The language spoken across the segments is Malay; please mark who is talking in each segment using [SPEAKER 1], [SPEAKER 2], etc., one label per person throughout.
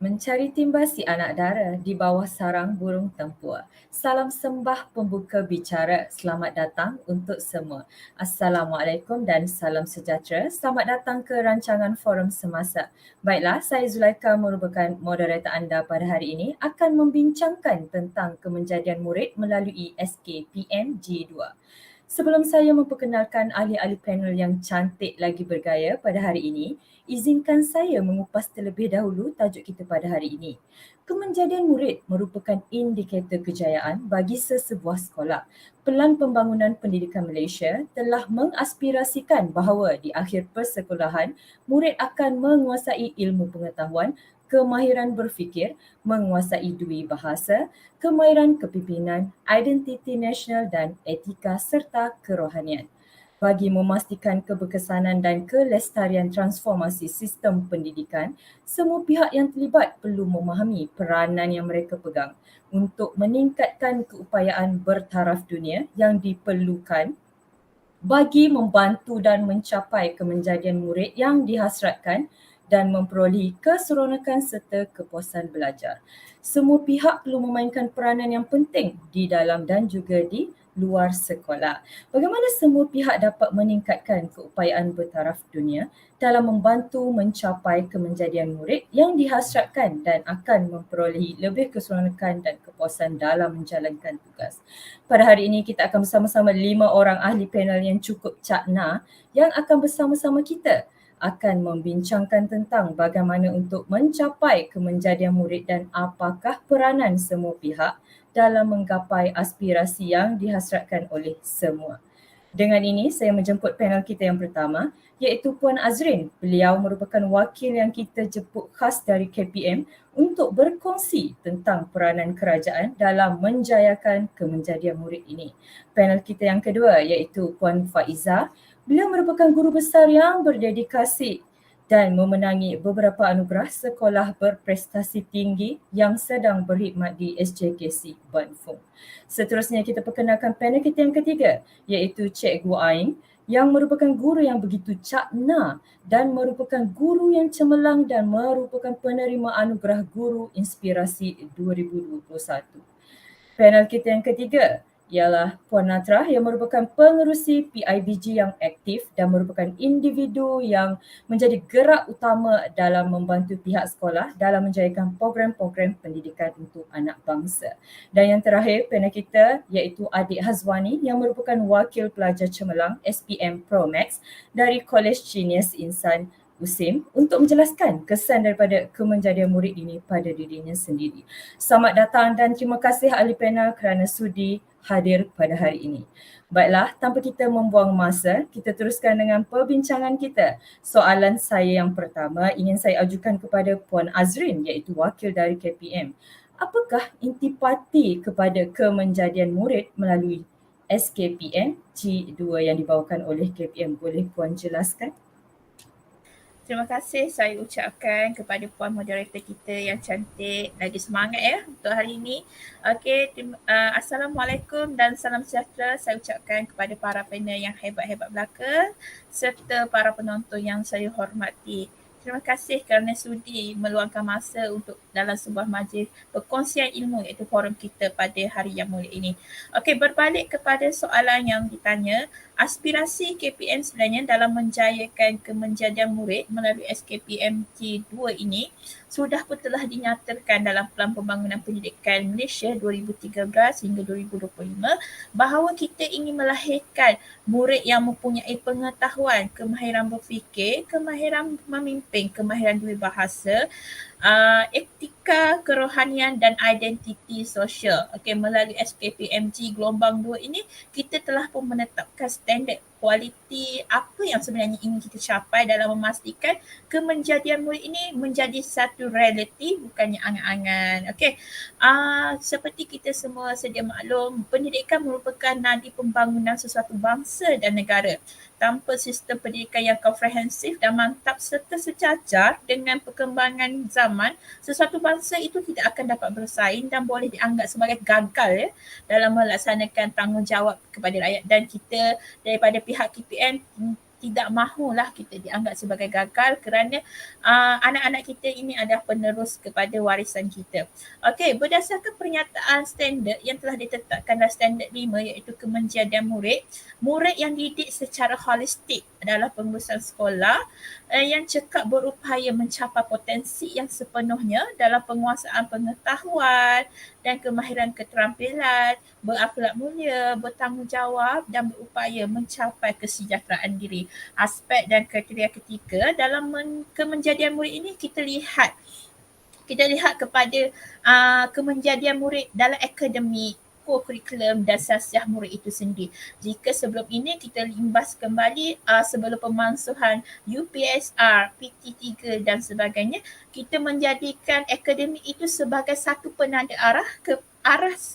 [SPEAKER 1] Mencari timba si anak dara di bawah sarang burung tempur. Salam sembah pembuka bicara. Selamat datang untuk semua. Assalamualaikum dan salam sejahtera. Selamat datang ke rancangan Forum Semasa. Baiklah, saya Zulaika merupakan moderator anda pada hari ini akan membincangkan tentang kemenjadian murid melalui SKPM G2. Sebelum saya memperkenalkan ahli-ahli panel yang cantik lagi bergaya pada hari ini, izinkan saya mengupas terlebih dahulu tajuk kita pada hari ini. Kemenjadian murid merupakan indikator kejayaan bagi sesebuah sekolah. Pelan Pembangunan Pendidikan Malaysia telah mengaspirasikan bahawa di akhir persekolahan, murid akan menguasai ilmu pengetahuan, kemahiran berfikir, menguasai dua bahasa, kemahiran kepimpinan, identiti nasional dan etika serta kerohanian. Bagi memastikan keberkesanan dan kelestarian transformasi sistem pendidikan, semua pihak yang terlibat perlu memahami peranan yang mereka pegang untuk meningkatkan keupayaan bertaraf dunia yang diperlukan bagi membantu dan mencapai kemenjadian murid yang dihasratkan dan memperolehi keseronokan serta kepuasan belajar. Semua pihak perlu memainkan peranan yang penting di dalam dan juga di luar sekolah. Bagaimana semua pihak dapat meningkatkan keupayaan bertaraf dunia dalam membantu mencapai kemenjadian murid yang dihasratkan dan akan memperolehi lebih keseronokan dan kepuasan dalam menjalankan tugas. Pada hari ini kita akan bersama-sama 5 orang ahli panel yang cukup cakna yang akan bersama-sama kita akan membincangkan tentang bagaimana untuk mencapai kemenjadian murid dan apakah peranan semua pihak dalam menggapai aspirasi yang dihasratkan oleh semua. Dengan ini, saya menjemput panel kita yang pertama, iaitu Puan Azrin. Beliau merupakan wakil yang kita jemput khas dari KPM untuk berkongsi tentang peranan kerajaan dalam menjayakan kemenjadian murid ini. Panel kita yang kedua iaitu Puan Faiza. Beliau merupakan guru besar yang berdedikasi dan memenangi beberapa anugerah sekolah berprestasi tinggi yang sedang berkhidmat di SJKC Ban Phong. Seterusnya kita perkenalkan panel kita yang ketiga iaitu Cikgu Ain yang merupakan guru yang begitu cakna dan merupakan guru yang cemerlang dan merupakan penerima anugerah Guru Inspirasi 2021. Panel kita yang ketiga ialah Puan Natra yang merupakan pengerusi PIBG yang aktif dan merupakan individu yang menjadi gerak utama dalam membantu pihak sekolah dalam menjayakan program-program pendidikan untuk anak bangsa. Dan yang terakhir panel kita iaitu Adik Hazwani yang merupakan wakil pelajar cemerlang SPM Pro Max dari College Genius Insan USIM untuk menjelaskan kesan daripada kemenjadian murid ini pada dirinya sendiri. Selamat datang dan terima kasih ahli panel kerana sudi hadir pada hari ini. Baiklah, tanpa kita membuang masa, kita teruskan dengan perbincangan kita. Soalan saya yang pertama ingin saya ajukan kepada Puan Azrin iaitu wakil dari KPM. Apakah intipati kepada kemenjadian murid melalui SKPM G2 yang dibawakan oleh KPM? Boleh Puan jelaskan?
[SPEAKER 2] Terima kasih saya ucapkan kepada puan moderator kita yang cantik, lagi semangat ya untuk hari ini. Okey, Assalamualaikum dan salam sejahtera saya ucapkan kepada para panel yang hebat-hebat belaka serta para penonton yang saya hormati. Terima kasih kerana sudi meluangkan masa untuk dalam sebuah majlis perkongsian ilmu iaitu forum kita pada hari yang mulia ini. Okey, berbalik kepada soalan yang ditanya, aspirasi KPM sebenarnya dalam menjayakan kemenjadian murid melalui SKPM T2 ini sudah pun telah dinyatakan dalam Pelan Pembangunan Pendidikan Malaysia 2013 hingga 2025 bahawa kita ingin melahirkan murid yang mempunyai pengetahuan, kemahiran berfikir, kemahiran memimpin, kemahiran dua bahasa, etika, kerohanian dan identiti sosial. Okey, melalui SKPMG gelombang 2 ini kita telah pun menetapkan standard kualiti apa yang sebenarnya ingin kita capai dalam memastikan kemenjadian murid ini menjadi satu realiti bukannya angan-angan. Okey. Seperti kita semua sedia maklum, pendidikan merupakan nadi pembangunan sesuatu bangsa dan negara. Tanpa sistem pendidikan yang komprehensif dan mantap serta sejajar dengan perkembangan zaman, sesuatu bangsa itu tidak akan dapat bersaing dan boleh dianggap sebagai gagal ya, dalam melaksanakan tanggungjawab kepada rakyat. Dan kita daripada pihak KPM tidak mahulah kita dianggap sebagai gagal kerana anak-anak kita ini adalah penerus kepada warisan kita. Okey, berdasarkan pernyataan standard yang telah ditetapkan dalam standard 5 iaitu kemenjadian murid, murid yang didik secara holistik adalah pengurusan sekolah yang cekap berupaya mencapai potensi yang sepenuhnya dalam penguasaan pengetahuan dan kemahiran keterampilan, berakhlak mulia, bertanggungjawab dan berupaya mencapai kesejahteraan diri. Aspek dan kriteria ketiga dalam kemenjadian murid ini kita lihat kepada kemenjadian murid dalam akademik, co-curriculum dan sasiah murid itu sendiri. Jika sebelum ini kita limbas kembali sebelum pemansuhan UPSR, PT3 dan sebagainya, kita menjadikan akademik itu sebagai satu penanda arah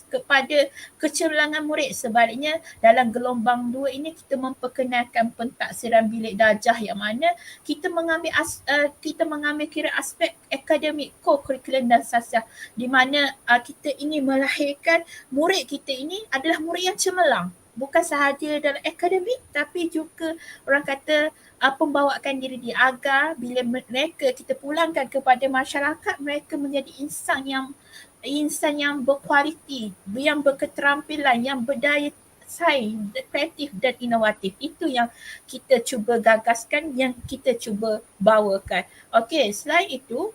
[SPEAKER 2] kepada kecemerlangan murid. Sebaliknya dalam gelombang 2 ini kita memperkenalkan pentaksiran bilik darjah yang mana kita mengambil kira aspek akademik, co-curriculum dan sasiah di mana kita ini melahirkan murid kita ini adalah murid yang cemerlang. Bukan sahaja dalam akademik tapi juga orang kata pembawaan diri dia agar bila mereka kita pulangkan kepada masyarakat, mereka menjadi insan yang berkualiti, yang berketerampilan, yang berdaya saing, kreatif dan inovatif. Itu yang kita cuba gagaskan, yang kita cuba bawakan. Okey, selain itu,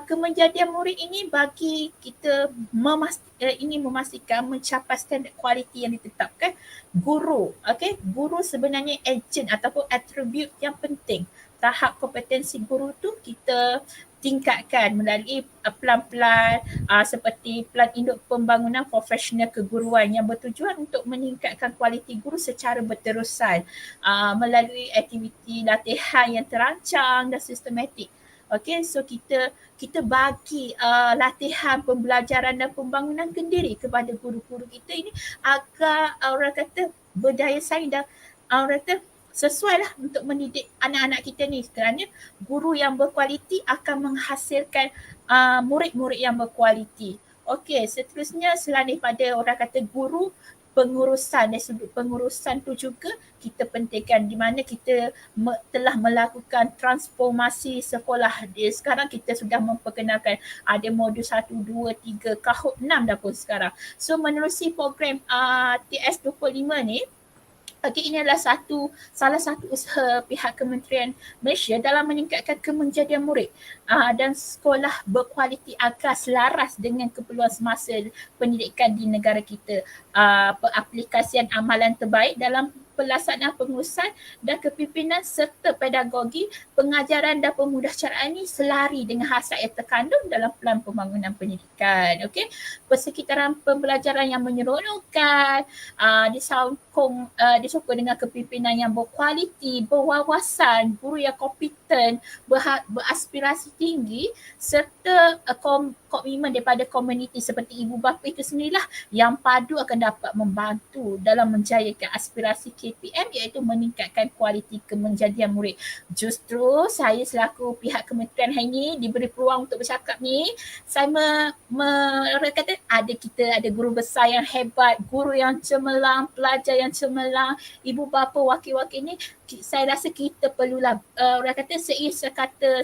[SPEAKER 2] kemenjadian murid ini bagi kita memastikan mencapai standard kualiti yang ditetapkan. Guru, okey, guru sebenarnya ejen ataupun atribut yang penting. Tahap kompetensi guru tu kita tingkatkan melalui pelan-pelan seperti Plan Induk Pembangunan Profesional Keguruan yang bertujuan untuk meningkatkan kualiti guru secara berterusan melalui aktiviti latihan yang terancang dan sistematik. Okey, so kita bagi latihan pembelajaran dan pembangunan kendiri kepada guru-guru kita ini agar orang kata berdaya saing dan orang kata sesuai lah untuk mendidik anak-anak kita ni kerana guru yang berkualiti akan menghasilkan murid-murid yang berkualiti. Okey, seterusnya selain daripada orang kata guru, pengurusan, dari sudut pengurusan tu juga kita pentingkan di mana kita telah melakukan transformasi sekolah. Sekarang kita sudah memperkenalkan ada modul 1, 2, 3, kahut 6 dah pun sekarang. So menerusi program TS25 ni, ini adalah salah satu usaha pihak Kementerian Malaysia dalam meningkatkan kemenjadian murid dan sekolah berkualiti agar selaras dengan keperluan semasa pendidikan di negara kita. Pengaplikasian amalan terbaik dalam pelaksanaan pengurusan dan kepimpinan serta pedagogi, pengajaran dan pemudahcaraan ini selari dengan hasrat yang terkandung dalam Pelan Pembangunan Pendidikan. Okey, persekitaran pembelajaran yang menyeronokkan, disokong dengan kepimpinan yang berkualiti, berwawasan, guru yang kompeten, beraspirasi tinggi serta komitmen daripada komuniti seperti ibu bapa itu sendirilah yang padu akan dapat membantu dalam menjayakan aspirasi KPM iaitu meningkatkan kualiti kemenjadian murid. Justru saya selaku pihak kementerian hari ini diberi peluang untuk bercakap ni, saya kata ada guru besar yang hebat, guru yang cemerlang, pelajar yang cemerlang, ibu bapa, wakil-wakil ni, saya rasa kita perlulah orang kata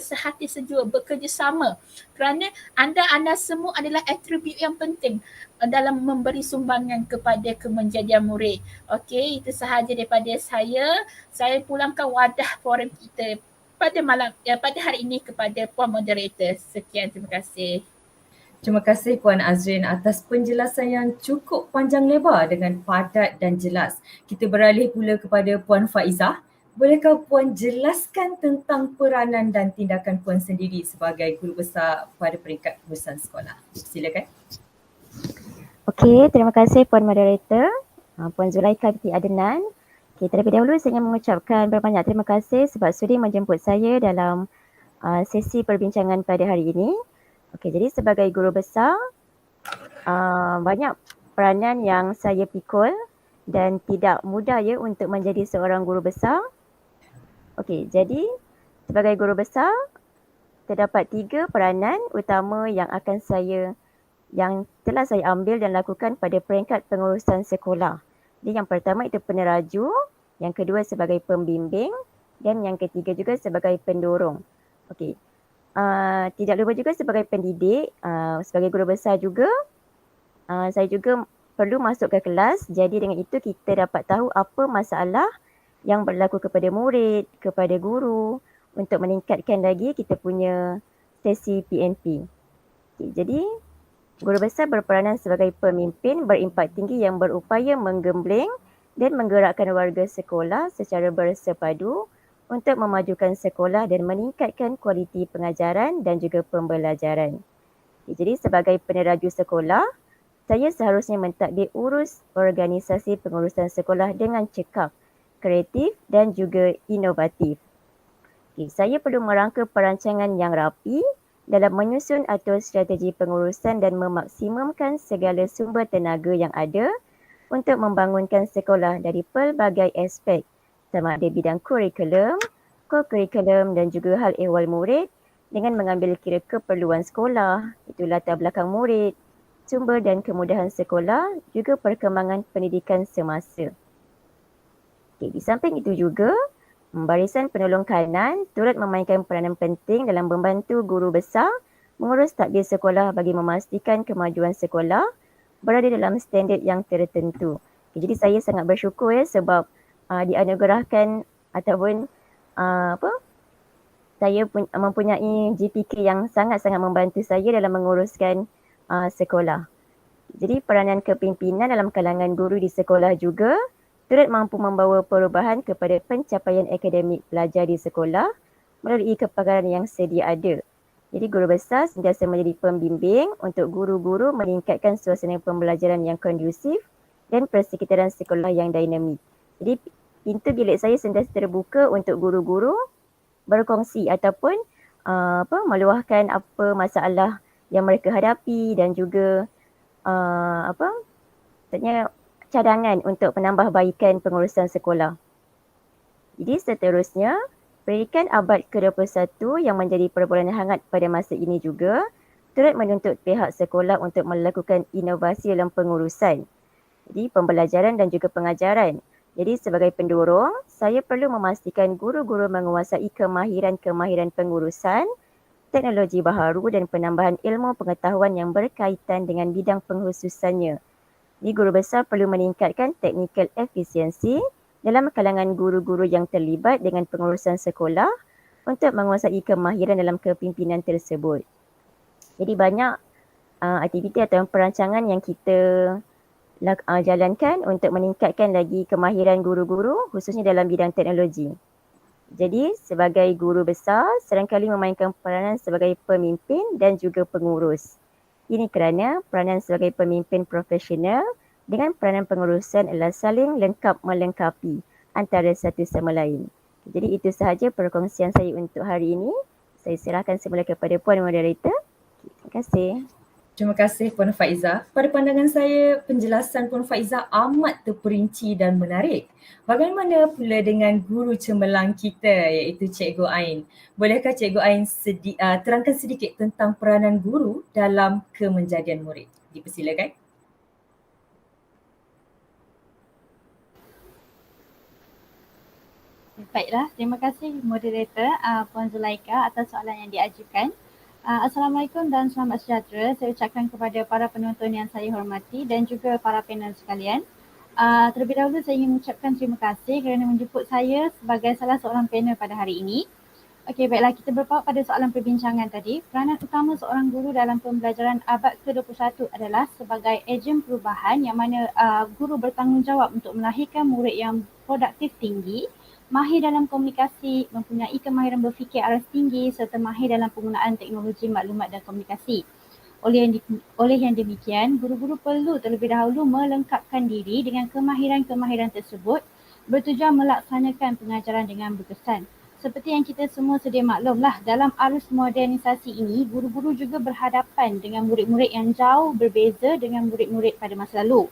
[SPEAKER 2] sehati sejuk bekerjasama kerana anda semua adalah atribut yang penting dalam memberi sumbangan kepada kemenjadian murid. Okey, itu sahaja daripada saya. Saya pulangkan wadah forum kita pada hari ini kepada Puan Moderator. Sekian, terima kasih.
[SPEAKER 1] Terima kasih Puan Azrin atas penjelasan yang cukup panjang lebar dengan padat dan jelas. Kita beralih pula kepada Puan Faizah. Bolehkah Puan jelaskan tentang peranan dan tindakan Puan sendiri sebagai guru besar pada peringkat pengurusan sekolah? Silakan.
[SPEAKER 3] Okey, terima kasih Puan Moderator, Puan Zulaikha binti Adnan. Okey, terlebih dahulu saya ingin mengucapkan berbanyak terima kasih sebab sudi menjemput saya dalam sesi perbincangan pada hari ini. Okey, jadi sebagai guru besar, banyak peranan yang saya pikul dan tidak mudah ya untuk menjadi seorang guru besar. Okey, jadi sebagai guru besar, terdapat 3 peranan utama yang telah saya ambil dan lakukan pada peringkat pengurusan sekolah. Jadi yang pertama itu peneraju, yang kedua sebagai pembimbing Dan yang ketiga juga sebagai pendorong. Okey. Tidak lupa juga sebagai pendidik, sebagai guru besar juga, saya juga perlu masuk ke kelas. Jadi dengan itu kita dapat tahu apa masalah yang berlaku kepada murid, kepada guru untuk meningkatkan lagi kita punya sesi PNP. Okay, jadi guru besar berperanan sebagai pemimpin berimpak tinggi yang berupaya menggembleng dan menggerakkan warga sekolah secara bersepadu untuk memajukan sekolah dan meningkatkan kualiti pengajaran dan juga pembelajaran. Jadi sebagai peneraju sekolah, saya seharusnya mentadbir urus organisasi pengurusan sekolah dengan cekap, kreatif dan juga inovatif. Saya perlu merangka perancangan yang rapi dalam menyusun atur strategi pengurusan dan memaksimumkan segala sumber tenaga yang ada untuk membangunkan sekolah dari pelbagai aspek sama ada bidang kurikulum, co-kurikulum dan juga hal ehwal murid dengan mengambil kira keperluan sekolah, itu latar belakang murid, sumber dan kemudahan sekolah, juga perkembangan pendidikan semasa. Di samping itu juga, Barisan Penolong Kanan turut memainkan peranan penting dalam membantu guru besar mengurus tadbir sekolah bagi memastikan kemajuan sekolah berada dalam standard yang tertentu. Jadi saya sangat bersyukur sebab dianugerahkan ataupun saya mempunyai GPK yang sangat-sangat membantu saya dalam menguruskan sekolah. Jadi peranan kepimpinan dalam kalangan guru di sekolah juga turut mampu membawa perubahan kepada pencapaian akademik pelajar di sekolah melalui kepakaran yang sedia ada. Jadi guru besar sentiasa menjadi pembimbing untuk guru-guru meningkatkan suasana pembelajaran yang kondusif dan persekitaran sekolah yang dinamik. Jadi pintu bilik saya sentiasa terbuka untuk guru-guru berkongsi ataupun meluahkan apa masalah yang mereka hadapi dan juga maksudnya cadangan untuk penambahbaikan pengurusan sekolah. Jadi seterusnya, pendidikan abad ke-21 yang menjadi perbualan hangat pada masa ini juga turut menuntut pihak sekolah untuk melakukan inovasi dalam pengurusan. Jadi pembelajaran dan juga pengajaran. Jadi sebagai pendorong, saya perlu memastikan guru-guru menguasai kemahiran-kemahiran pengurusan, teknologi baharu dan penambahan ilmu pengetahuan yang berkaitan dengan bidang pengkhususannya. Jadi guru besar perlu meningkatkan technical efisiensi dalam kalangan guru-guru yang terlibat dengan pengurusan sekolah untuk menguasai kemahiran dalam kepimpinan tersebut. Jadi banyak aktiviti atau perancangan yang kita jalankan untuk meningkatkan lagi kemahiran guru-guru khususnya dalam bidang teknologi. Jadi sebagai guru besar serangkali memainkan peranan sebagai pemimpin dan juga pengurus. Ini kerana peranan sebagai pemimpin profesional dengan peranan pengurusan adalah saling lengkap melengkapi antara satu sama lain. Jadi itu sahaja perkongsian saya untuk hari ini. Saya serahkan semula kepada Puan Moderator. Terima kasih.
[SPEAKER 1] Terima kasih Puan Faiza. Pada pandangan saya, penjelasan Puan Faiza amat terperinci dan menarik. Bagaimana pula dengan guru cemerlang kita iaitu Cikgu Ain? Bolehkah Cikgu Ain terangkan sedikit tentang peranan guru dalam kemenjadian murid? Dipersilakan.
[SPEAKER 4] Baiklah, terima kasih moderator Puan Zulaika atas soalan yang diajukan. Assalamualaikum dan selamat sejahtera. Saya ucapkan kepada para penonton yang saya hormati dan juga para panel sekalian. Terlebih dahulu saya ingin mengucapkan terima kasih kerana menjemput saya sebagai salah seorang panel pada hari ini. Okey, baiklah, kita berpaut pada soalan perbincangan tadi. Peranan utama seorang guru dalam pembelajaran abad ke-21 adalah sebagai ejen perubahan yang mana guru bertanggungjawab untuk melahirkan murid yang produktif tinggi, mahir dalam komunikasi, mempunyai kemahiran berfikir aras tinggi serta mahir dalam penggunaan teknologi maklumat dan komunikasi. Oleh yang demikian, guru-guru perlu terlebih dahulu melengkapkan diri dengan kemahiran-kemahiran tersebut bertujuan melaksanakan pengajaran dengan berkesan. Seperti yang kita semua sedia maklumlah, dalam arus modernisasi ini, guru-guru juga berhadapan dengan murid-murid yang jauh berbeza dengan murid-murid pada masa lalu.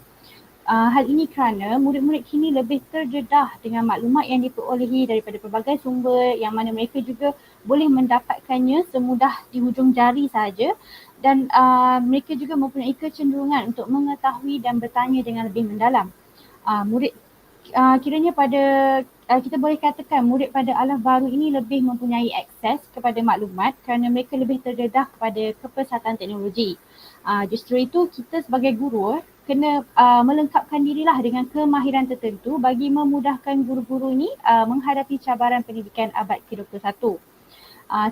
[SPEAKER 4] Hal ini kerana murid-murid kini lebih terdedah dengan maklumat yang diperolehi daripada pelbagai sumber yang mana mereka juga boleh mendapatkannya semudah di hujung jari sahaja dan mereka juga mempunyai kecenderungan untuk mengetahui dan bertanya dengan lebih mendalam. Kiranya pada kita boleh katakan murid pada alam baru ini lebih mempunyai akses kepada maklumat kerana mereka lebih terdedah kepada kepesatan teknologi. Justru itu kita sebagai guru kena melengkapkan dirilah dengan kemahiran tertentu bagi memudahkan guru-guru ini menghadapi cabaran pendidikan abad ke-21.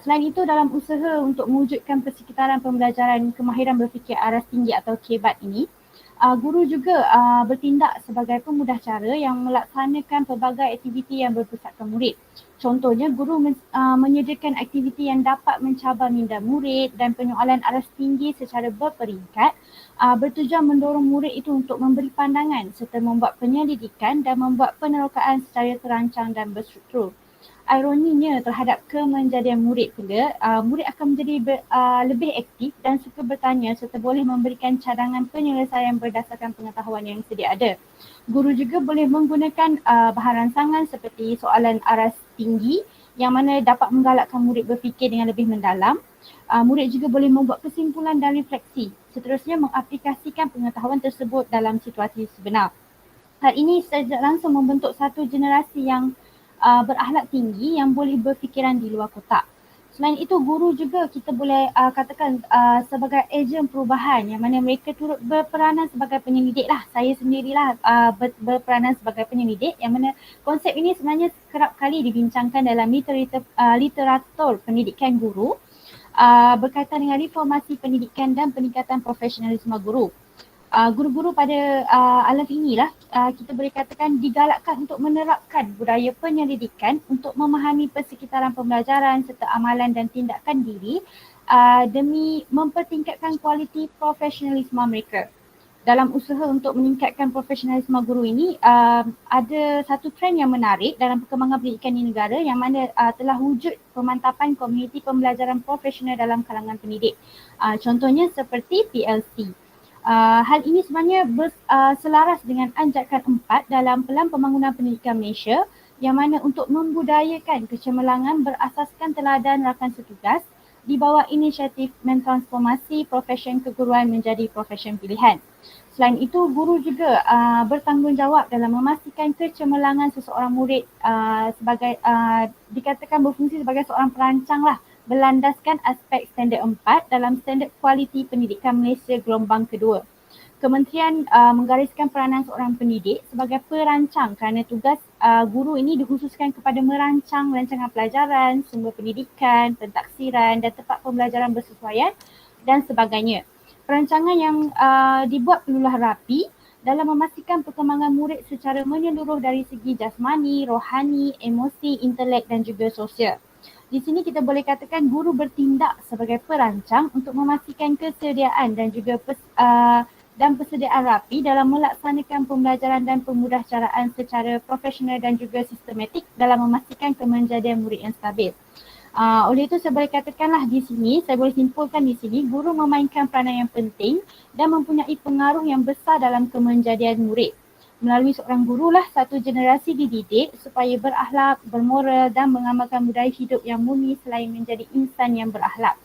[SPEAKER 4] Selain itu, dalam usaha untuk mewujudkan persekitaran pembelajaran kemahiran berfikir aras tinggi atau KEBAT ini, guru juga bertindak sebagai pemudah cara yang melaksanakan pelbagai aktiviti yang berpusatkan murid. Contohnya, guru menyediakan aktiviti yang dapat mencabar minda murid dan penyoalan aras tinggi secara berperingkat bertujuan mendorong murid itu untuk memberi pandangan serta membuat penyelidikan dan membuat penerokaan secara terancang dan berstruktur. Ironinya terhadap kemenjadian murid pula, murid akan menjadi lebih aktif dan suka bertanya serta boleh memberikan cadangan penyelesaian berdasarkan pengetahuan yang sedia ada. Guru juga boleh menggunakan bahan rangsangan seperti soalan aras tinggi yang mana dapat menggalakkan murid berfikir dengan lebih mendalam. Murid juga boleh membuat kesimpulan dan refleksi, seterusnya mengaplikasikan pengetahuan tersebut dalam situasi sebenar. Hal ini secara langsung membentuk satu generasi yang berakhlak tinggi yang boleh berfikiran di luar kotak. Selain itu, guru juga kita boleh katakan sebagai ejen perubahan yang mana mereka turut berperanan sebagai penyelidik lah. Saya sendirilah berperanan sebagai penyelidik yang mana konsep ini sebenarnya kerap kali dibincangkan dalam literatur pendidikan guru berkaitan dengan reformasi pendidikan dan peningkatan profesionalisme guru. Guru-guru pada alam inilah kita boleh katakan digalakkan untuk menerapkan budaya penyelidikan untuk memahami persekitaran pembelajaran serta amalan dan tindakan diri demi mempertingkatkan kualiti profesionalisme mereka. Dalam usaha untuk meningkatkan profesionalisme guru ini, ada satu trend yang menarik dalam perkembangan pendidikan di negara yang mana telah wujud pemantapan komuniti pembelajaran profesional dalam kalangan pendidik. Contohnya seperti PLC. Hal ini sebenarnya selaras dengan anjakan 4 dalam Pelan Pembangunan Pendidikan Malaysia yang mana untuk membudayakan kecemerlangan berasaskan teladan rakan setugas di bawah inisiatif mentransformasi profesion keguruan menjadi profesion pilihan. Selain itu, guru juga bertanggungjawab dalam memastikan kecemerlangan seseorang murid sebagai dikatakan berfungsi sebagai seorang perancang lah, berlandaskan aspek standard 4 dalam standard kualiti pendidikan Malaysia gelombang kedua. Kementerian menggariskan peranan seorang pendidik sebagai perancang kerana tugas guru ini dikhususkan kepada merancang rancangan pelajaran, sumber pendidikan, pentaksiran dan tempat pembelajaran bersesuaian dan sebagainya. Perancangan yang dibuat perlulah rapi dalam memastikan perkembangan murid secara menyeluruh dari segi jasmani, rohani, emosi, intelek dan juga sosial. Di sini kita boleh katakan guru bertindak sebagai perancang untuk memastikan kesediaan dan juga persediaan rapi dalam melaksanakan pembelajaran dan pemudahcaraan secara profesional dan juga sistematik dalam memastikan kemenjadian murid yang stabil. Oleh itu saya boleh katakanlah di sini, saya boleh simpulkan di sini guru memainkan peranan yang penting dan mempunyai pengaruh yang besar dalam kemenjadian murid. Melalui seorang gurulah satu generasi dididik supaya berakhlak, bermoral dan mengamalkan budaya hidup yang murni selain menjadi insan yang berakhlak.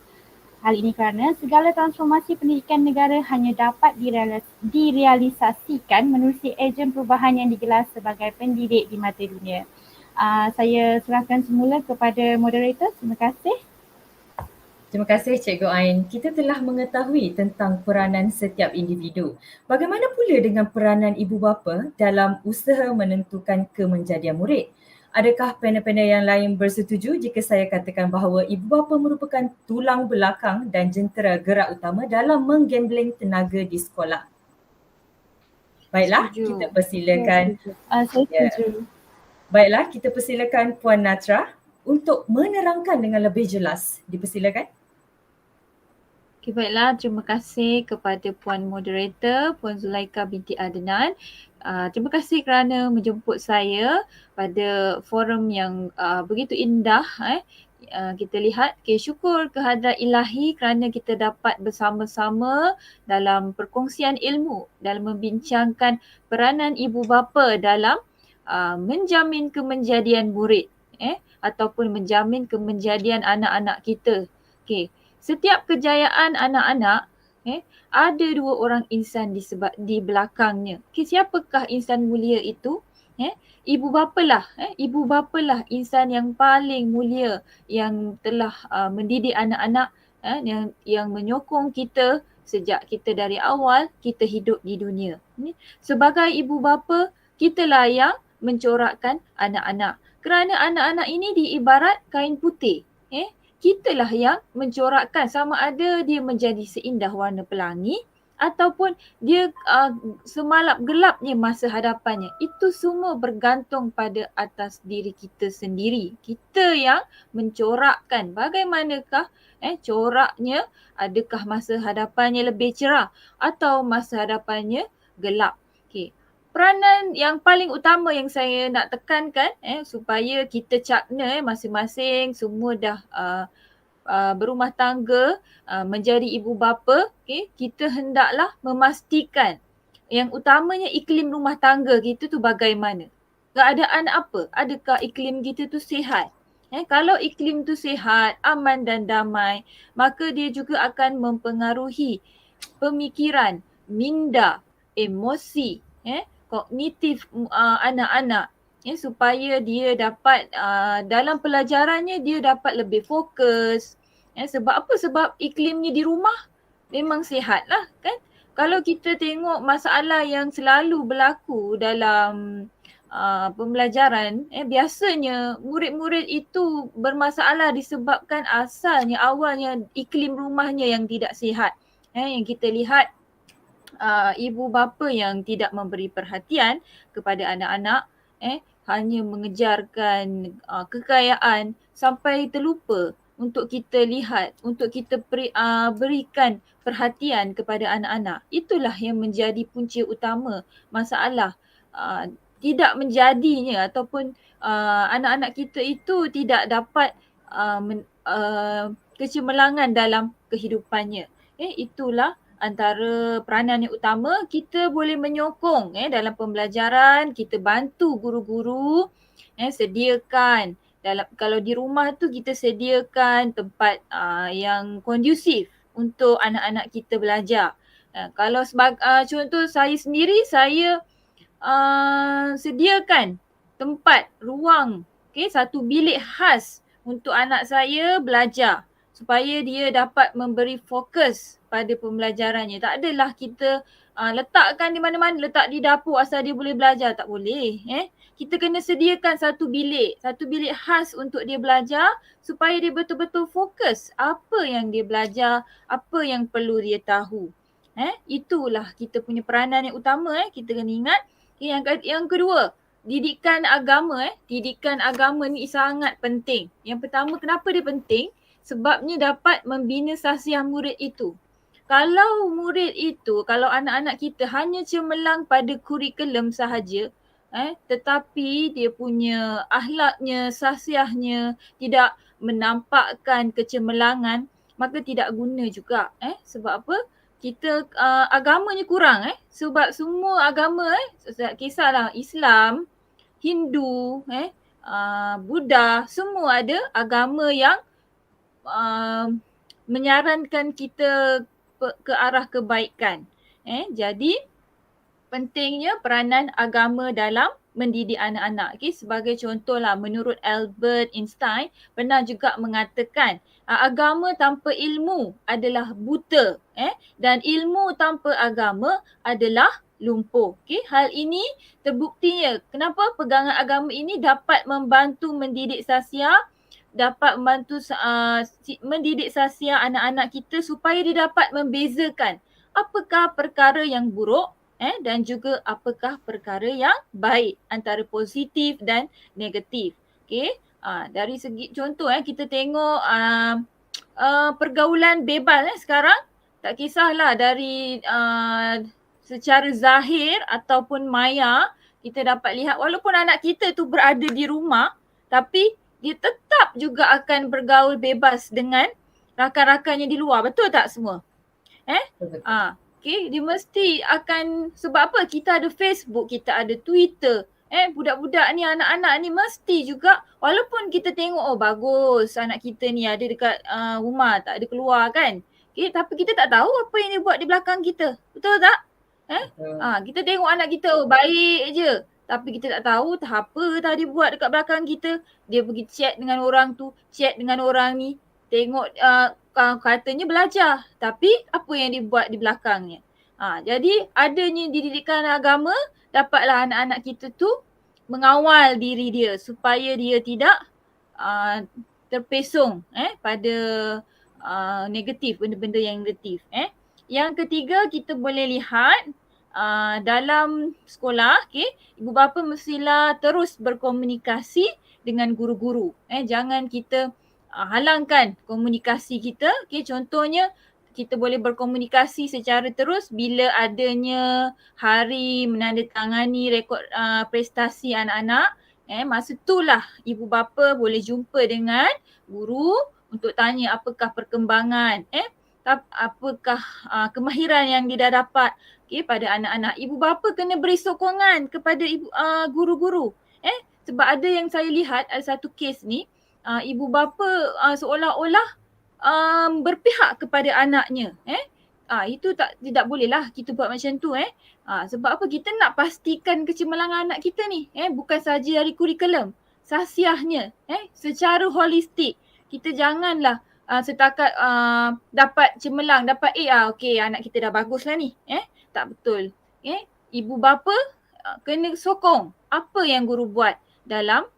[SPEAKER 4] Hal ini kerana segala transformasi pendidikan negara hanya dapat direalisasikan menerusi ejen perubahan yang digelar sebagai pendidik di mata dunia. Saya serahkan semula kepada moderator. Terima kasih.
[SPEAKER 1] Terima kasih Cikgu Ain. Kita telah mengetahui tentang peranan setiap individu. Bagaimana pula dengan peranan ibu bapa dalam usaha menentukan kemenjadian murid? Adakah panel-panel yang lain bersetuju jika saya katakan bahawa ibu bapa merupakan tulang belakang dan jentera gerak utama dalam menggambling tenaga di sekolah? Baiklah, kita persilakan.
[SPEAKER 4] Saya setuju.
[SPEAKER 1] Baiklah, kita persilakan Puan Natra untuk menerangkan dengan lebih jelas. Dipersilakan.
[SPEAKER 5] Okay, baiklah, terima kasih kepada Puan Moderator, Puan Zulaika binti Adnan. Terima kasih kerana menjemput saya pada forum yang begitu indah. Kita lihat, syukur kehadrat ilahi kerana kita dapat bersama-sama dalam perkongsian ilmu, dalam membincangkan peranan ibu bapa dalam menjamin kemenjadian murid ataupun menjamin kemenjadian anak-anak kita. Okay. Setiap kejayaan anak-anak ada dua orang insan di belakangnya. Okay, siapakah insan mulia itu? Ibu bapa lah insan yang paling mulia yang telah mendidik anak-anak, yang menyokong kita sejak kita dari awal kita hidup di dunia. Sebagai ibu bapa, kitalah yang mencorakkan anak-anak. Kerana anak-anak ini diibarat kain putih. Kitalah yang mencorakkan, sama ada dia menjadi seindah warna pelangi ataupun dia semalap gelapnya masa hadapannya. Itu semua bergantung pada atas diri kita sendiri. Kita yang mencorakkan bagaimanakah coraknya, adakah masa hadapannya lebih cerah atau masa hadapannya gelap. Okay. Peranan yang paling utama yang saya nak tekankan supaya kita cakna masing-masing semua dah berumah tangga, menjadi ibu bapa, kita hendaklah memastikan yang utamanya iklim rumah tangga kita tu bagaimana. Keadaan apa? Adakah iklim kita tu sihat? Kalau iklim tu sihat, aman dan damai, maka dia juga akan mempengaruhi pemikiran, minda, emosi, kognitif anak-anak. Supaya dia dapat dalam pelajarannya dia dapat lebih fokus. Sebab apa? Sebab iklimnya di rumah memang sihat lah kan. Kalau kita tengok masalah yang selalu berlaku dalam pembelajaran, biasanya murid-murid itu bermasalah disebabkan asalnya awalnya iklim rumahnya yang tidak sihat. Yang kita lihat ibu bapa yang tidak memberi perhatian kepada anak-anak, hanya mengejarkan kekayaan sampai terlupa untuk kita lihat, untuk kita berikan perhatian kepada anak-anak. Itulah yang menjadi punca utama masalah tidak menjadinya ataupun anak-anak kita itu tidak dapat kecemerlangan dalam kehidupannya. Itulah antara peranan yang utama. Kita boleh menyokong dalam pembelajaran, kita bantu guru-guru sediakan kalau di rumah tu kita sediakan tempat yang kondusif untuk anak-anak kita belajar. Kalau contoh saya sendiri, saya sediakan tempat, ruang, satu bilik khas untuk anak saya belajar supaya dia dapat memberi fokus pada pembelajarannya. Tak adalah kita letakkan di mana-mana, letak di dapur asal dia boleh belajar. Tak boleh. Kita kena sediakan satu bilik khas untuk dia belajar supaya dia betul-betul fokus apa yang dia belajar, apa yang perlu dia tahu. Itulah kita punya peranan yang utama. Kita kena ingat. Yang kedua, didikan agama. Didikan agama ni sangat penting. Yang pertama, kenapa dia penting? Sebabnya dapat membina sasiah murid itu. Kalau murid itu, kalau anak-anak kita hanya cemerlang pada kurikulum sahaja, tetapi dia punya akhlaknya, sasiahnya tidak menampakkan kecemerlangan, maka tidak guna juga. Sebab apa? Kita agamanya kurang. Sebab semua agama, tak kisahlah Islam, Hindu, Buddha, semua ada agama yang menyarankan kita ke arah kebaikan. Jadi pentingnya peranan agama dalam mendidik anak-anak. Sebagai contohlah, menurut Albert Einstein pernah juga mengatakan agama tanpa ilmu adalah buta, dan ilmu tanpa agama adalah lumpuh. Hal ini terbuktinya kenapa pegangan agama ini dapat membantu mendidik sasiah, dapat membantu mendidik sasiah anak-anak kita supaya dia dapat membezakan apakah perkara yang buruk dan juga apakah perkara yang baik, antara positif dan negatif. Dari segi contoh kita tengok pergaulan bebas sekarang, tak kisahlah dari secara zahir ataupun maya, kita dapat lihat walaupun anak kita tu berada di rumah, tapi dia tetap juga akan bergaul bebas dengan rakan-rakannya di luar. Betul tak semua? Dia mesti akan, sebab apa? Kita ada Facebook, kita ada Twitter. Budak-budak ni, anak-anak ni mesti juga, walaupun kita tengok bagus anak kita ni ada dekat rumah, tak ada keluar kan. Tapi kita tak tahu apa yang dia buat di belakang kita. Betul tak? Kita tengok anak kita baik je. tapi kita tak tahu apa tadi buat dekat belakang kita. Dia pergi chat dengan orang tu, chat dengan orang ni, tengok katanya belajar, tapi apa yang dia buat di belakangnya. Jadi adanya didikan agama, dapatlah anak-anak kita tu mengawal diri dia supaya dia tidak terpesong pada negatif, benda-benda yang negatif. Yang ketiga, kita boleh lihat dalam sekolah, ibu bapa mestilah terus berkomunikasi dengan guru-guru. Jangan kita halangkan komunikasi kita. Contohnya, kita boleh berkomunikasi secara terus bila adanya hari menandatangani rekod prestasi anak-anak. Masa itulah ibu bapa boleh jumpa dengan guru untuk tanya apakah perkembangan, apakah kemahiran yang dia dah dapat pada anak-anak. Ibu bapa kena beri sokongan kepada guru-guru. Sebab ada yang saya lihat, ada satu kes ni, ibu bapa seolah-olah berpihak kepada anaknya. Itu tidak bolehlah kita buat macam tu. Sebab apa? Kita nak pastikan kecemerlangan anak kita ni. Bukan saja dari kurikulum, sasiahnya, secara holistik. Kita janganlah setakat dapat cemerlang, dapat A, okey anak kita dah bagus lah ni. Tak betul. Ibu bapa kena sokong apa yang guru buat dalam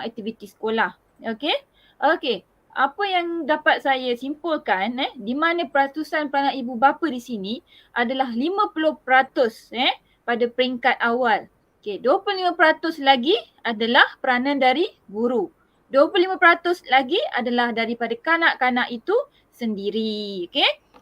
[SPEAKER 5] aktiviti sekolah. Okey. Apa yang dapat saya simpulkan, di mana peratusan peranan ibu bapa di sini adalah 50% pada peringkat awal. 25% lagi adalah peranan dari guru. 25% lagi adalah daripada kanak-kanak itu sendiri.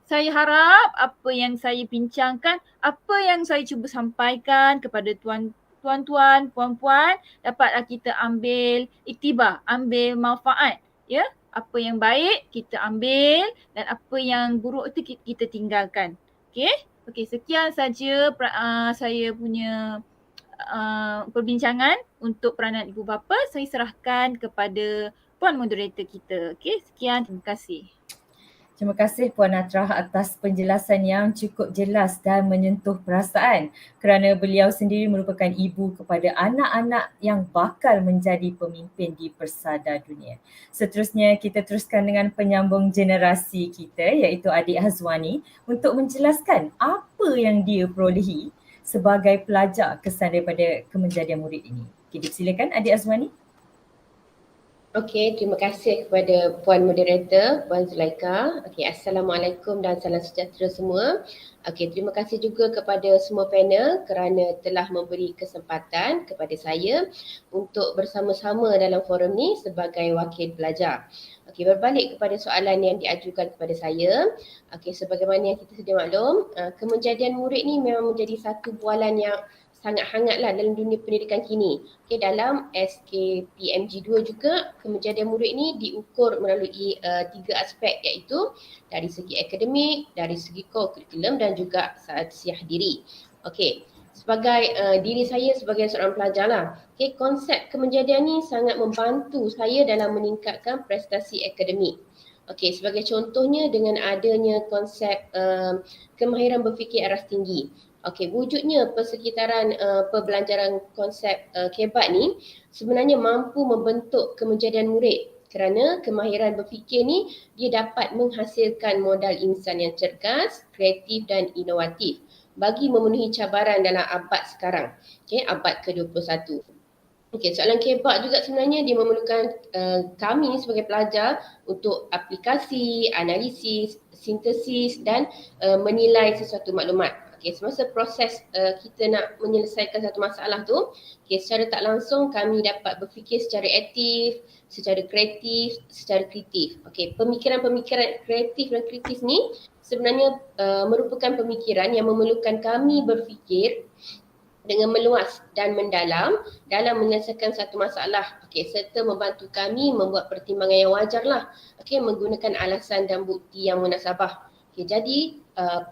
[SPEAKER 5] Saya harap apa yang saya bincangkan, apa yang saya cuba sampaikan kepada tuan-tuan, puan-puan, dapatlah kita ambil iktibar, ambil manfaat. Apa yang baik kita ambil dan apa yang buruk itu kita tinggalkan. Okey, sekian saja saya punya perbincangan untuk peranan ibu bapa. Saya serahkan kepada puan moderator kita. Sekian, terima kasih.
[SPEAKER 1] Terima kasih Puan Natrah atas penjelasan yang cukup jelas dan menyentuh perasaan kerana beliau sendiri merupakan ibu kepada anak-anak yang bakal menjadi pemimpin di persada dunia. Seterusnya kita teruskan dengan penyambung generasi kita iaitu adik Hazwani untuk menjelaskan apa yang dia perolehi sebagai pelajar kesan daripada kemenjadian murid ini. Dipersilakan adik Hazwani.
[SPEAKER 6] Okey, terima kasih kepada Puan Moderator, Puan Zulaika. Okey, Assalamualaikum dan salam sejahtera semua. Okey, terima kasih juga kepada semua panel kerana telah memberi kesempatan kepada saya untuk bersama-sama dalam forum ni sebagai wakil pelajar. Okey, berbalik kepada soalan yang diajukan kepada saya. Okey, sebagaimana yang kita sedia maklum, kemenjadian murid ni memang menjadi satu bualan yang sangat hangatlah dalam dunia pendidikan kini. Dalam SKPMG2 juga kemenjadian murid ni diukur melalui 3 aspek iaitu dari segi akademik, dari segi kurikulum dan juga siah diri. Sebagai diri saya sebagai seorang pelajar lah. Konsep kemenjadian ni sangat membantu saya dalam meningkatkan prestasi akademik. Sebagai contohnya dengan adanya konsep kemahiran berfikir aras tinggi. Wujudnya persekitaran pembelajaran konsep KEBAT ni sebenarnya mampu membentuk kemenjadian murid kerana kemahiran berfikir ni dia dapat menghasilkan modal insan yang cergas, kreatif dan inovatif bagi memenuhi cabaran dalam abad sekarang, abad ke-21. Soalan KEBAT juga sebenarnya dia memerlukan kami sebagai pelajar untuk aplikasi, analisis, sintesis dan menilai sesuatu maklumat. Semasa proses kita nak menyelesaikan satu masalah tu, secara tak langsung kami dapat berfikir secara aktif, secara kreatif, secara kritis. Pemikiran-pemikiran kreatif dan kritis ni sebenarnya merupakan pemikiran yang memerlukan kami berfikir dengan meluas dan mendalam dalam menyelesaikan satu masalah, serta membantu kami membuat pertimbangan yang wajar lah, menggunakan alasan dan bukti yang munasabah. Jadi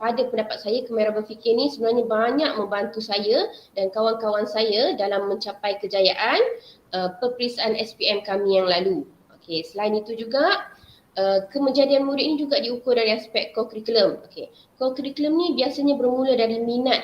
[SPEAKER 6] pada pendapat saya kemahiran berfikir ni sebenarnya banyak membantu saya dan kawan-kawan saya dalam mencapai kejayaan peperiksaan SPM kami yang lalu. Selain itu juga kemenjadian murid ni juga diukur dari aspek co-curriculum. Co-curriculum ni biasanya bermula dari minat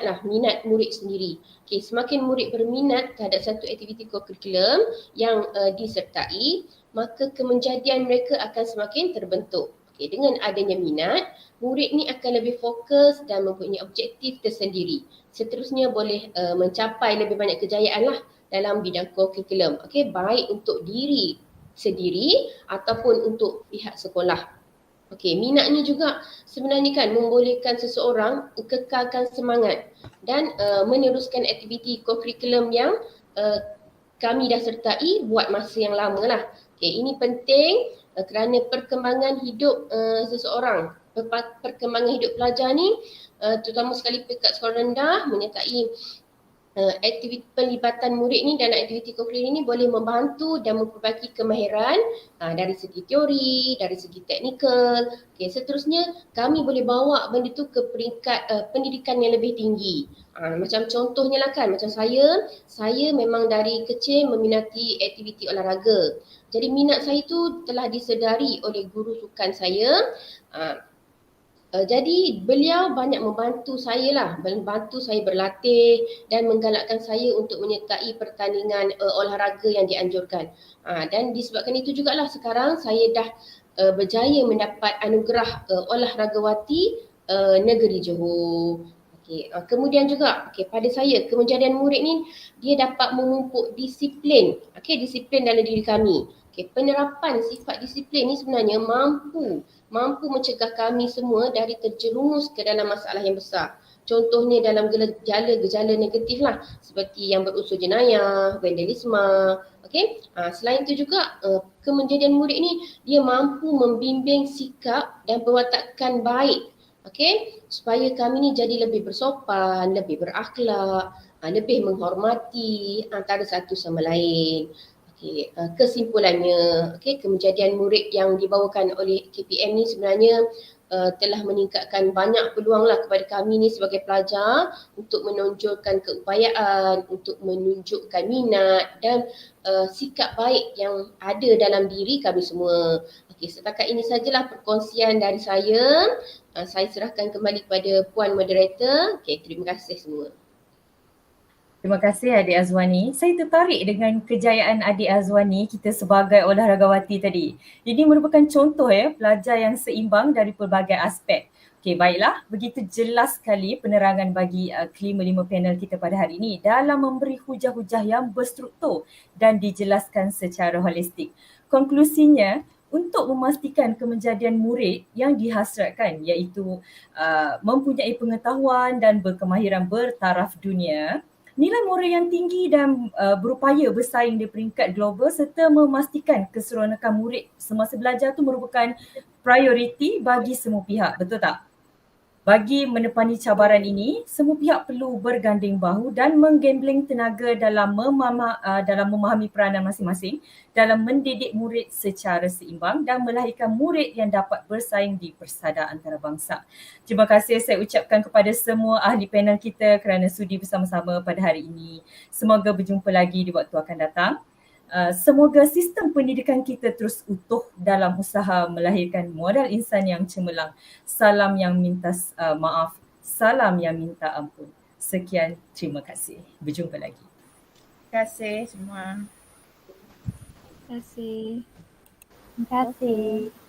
[SPEAKER 6] murid sendiri. Semakin murid berminat terhadap satu aktiviti co-curriculum yang disertai, maka kemenjadian mereka akan semakin terbentuk. Dengan adanya minat, murid ni akan lebih fokus dan mempunyai objektif tersendiri. Seterusnya boleh mencapai lebih banyak kejayaan dalam bidang co-curriculum. Baik untuk diri sendiri ataupun untuk pihak sekolah. Minat ni juga sebenarnya kan membolehkan seseorang kekalkan semangat dan meneruskan aktiviti co-curriculum yang kami dah sertai buat masa yang lama ini penting kerana perkembangan hidup seseorang, perkembangan hidup pelajar ni terutama sekali peringkat sekolah rendah menyertai aktiviti pelibatan murid ni dalam aktiviti co-curriculum ni boleh membantu dan memperbaiki kemahiran dari segi teori, dari segi teknikal. Seterusnya kami boleh bawa benda tu ke peringkat pendidikan yang lebih tinggi. Macam contohnya macam saya memang dari kecil meminati aktiviti olahraga. Jadi minat saya tu telah disedari oleh guru sukan saya. Jadi beliau banyak membantu saya berlatih dan menggalakkan saya untuk menyertai pertandingan olahraga yang dianjurkan. Dan disebabkan itu jugalah sekarang saya dah berjaya mendapat anugerah olahragawati negeri Johor. Kemudian juga pada saya kemenjadian murid ni dia dapat memupuk disiplin, disiplin dalam diri kami. Penerapan sifat disiplin ni sebenarnya mampu mencegah kami semua dari terjerumus ke dalam masalah yang besar. Contohnya dalam gejala negatif seperti yang berunsur jenayah, vandalisme. Selain itu juga kemenjadian murid ni dia mampu membimbing sikap dan perwatakan baik. Supaya kami ni jadi lebih bersopan, lebih berakhlak, lebih menghormati antara satu sama lain. Kesimpulannya, kemenjadian murid yang dibawakan oleh KPM ni sebenarnya telah meningkatkan banyak peluang kepada kami ni sebagai pelajar untuk menonjolkan keupayaan, untuk menunjukkan minat dan sikap baik yang ada dalam diri kami semua. Setakat ini sajalah perkongsian dari saya. Saya serahkan kembali kepada Puan Moderator. Terima kasih semua.
[SPEAKER 1] Terima kasih Adik Azwani. Saya tertarik dengan kejayaan Adik Azwani kita sebagai olahragawati tadi. Ini merupakan contoh pelajar yang seimbang dari pelbagai aspek. Baiklah, begitu jelas sekali penerangan bagi kelima-lima panel kita pada hari ini dalam memberi hujah-hujah yang berstruktur dan dijelaskan secara holistik. Konklusinya, untuk memastikan kemenjadian murid yang dihasratkan iaitu mempunyai pengetahuan dan berkemahiran bertaraf dunia, nilai moral yang tinggi dan berupaya bersaing di peringkat global serta memastikan keseronokan murid semasa belajar itu merupakan prioriti bagi semua pihak, betul tak? Bagi menepani cabaran ini, semua pihak perlu berganding bahu dan menggambling tenaga dalam memahami peranan masing-masing dalam mendidik murid secara seimbang dan melahirkan murid yang dapat bersaing di persada antarabangsa. Terima kasih saya ucapkan kepada semua ahli panel kita kerana sudi bersama-sama pada hari ini. Semoga berjumpa lagi di waktu akan datang. Semoga sistem pendidikan kita terus utuh dalam usaha melahirkan modal insan yang cemerlang. Salam yang minta maaf, salam yang minta ampun. Sekian, terima kasih. Berjumpa lagi.
[SPEAKER 2] Terima kasih semua.
[SPEAKER 5] Terima kasih.
[SPEAKER 4] Terima kasih.